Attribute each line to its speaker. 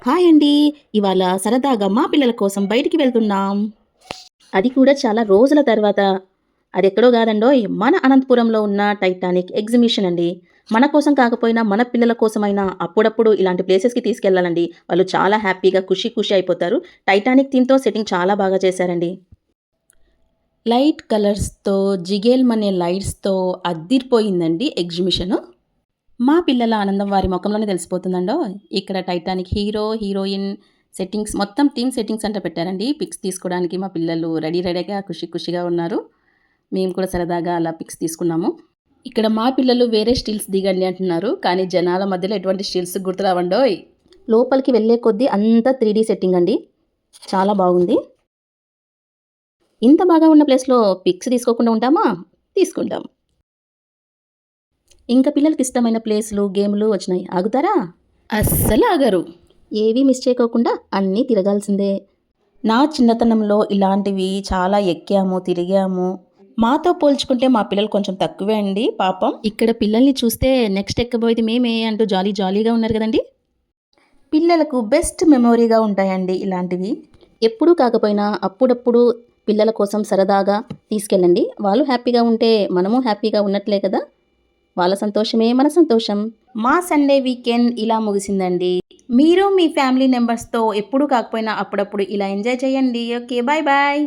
Speaker 1: Hi అండి. ఇవాళ సరదాగా మా పిల్లల కోసం బయటికి వెళ్తున్నాం. అది కూడా చాలా రోజుల తర్వాత. అదెక్కడో గాదండోయ్! మన అనంతపురంలో ఉన్న టైటానిక్ ఎగ్జిబిషన్ అండి. మన కోసం కాకపోయినా మన పిల్లల కోసమైనా అప్పుడప్పుడు ఇలాంటి ప్లేసెస్‌కి తీసుకెళ్ళాలండి. వాళ్ళు చాలా హ్యాపీగా ఖుషి ఖుషి అయిపోతారు. టైటానిక్ థీమ్‌తో సెట్టింగ్ చాలా బాగా చేశారండి. లైట్ కలర్స్‌తో, జిగేల్‌మనే లైట్స్‌తో అద్దిరిపోయిందండి ఎగ్జిబిషను. మా పిల్లల ఆనందం వారి మొఖంలోనే తెలిసిపోతుందండోయ్! ఇక్కడ టైటానిక్ హీరో, హీరోయిన్ సెట్టింగ్స్ మొత్తం థీమ్ సెట్టింగ్స్ అంట పెట్టారండి. పిక్స్ తీసుకోవడానికి మా పిల్లలు రెడీగా ఖుషి ఖుషిగా ఉన్నారు. మేము కూడా సరదాగా అలా పిక్స్ తీసుకున్నాము. ఇక్కడ మా పిల్లలు వేరే స్టిల్స్ దిగండి అంటున్నారు. కానీ జనాల మధ్యలో ఎటువంటి స్టిల్స్ గుర్తురావండోయ్! లోపలికి వెళ్ళే కొద్దీ అంతా 3D సెట్టింగ్ అండి. చాలా బాగుంది. ఇంత బాగా ఉన్న ప్లేస్‌లో పిక్స్ తీసుకోకుండా ఉంటామా? తీసుకుంటాం. ఇంకా పిల్లలకిష్టమైన ప్లేస్‌లు, గేమ్‌లు వచ్చినాయి. ఆగుతారా? అస్సలు ఆగరు. ఏవీ మిస్ చేయకోకుండా అన్నీ తిరగాల్సిందే. నా చిన్నతనంలో ఇలాంటివి చాలా ఎక్కాము, తిరిగాము. మాతో పోల్చుకుంటే మా పిల్లలు కొంచెం తక్కువే అండి పాపం. ఇక్కడ పిల్లల్ని చూస్తే నెక్స్ట్ ఎక్కబోయేది మేమే అంటూ జాలీగా ఉన్నారు గదండీ! పిల్లలకు బెస్ట్ మెమొరీగా ఉంటాయండి ఇలాంటివి. ఎప్పుడూ కాకపోయినా అప్పుడప్పుడు పిల్లల కోసం సరదాగా తీసుకెళ్ళండి. వాళ్ళు హ్యాపీగా ఉంటే మనము హ్యాపీగా ఉన్నట్లే కదా! వాళ్ళ సంతోషమే మన సంతోషం. మా సండే వీకెండ్ ఇలా ముగిసిందండి. మీరు మీ ఫ్యామిలీ మెంబర్స్‌తో ఎప్పుడూ కాకపోయినా అప్పుడప్పుడు ఇలా ఎంజాయ్ చేయండి. ఓకే. Bye bye.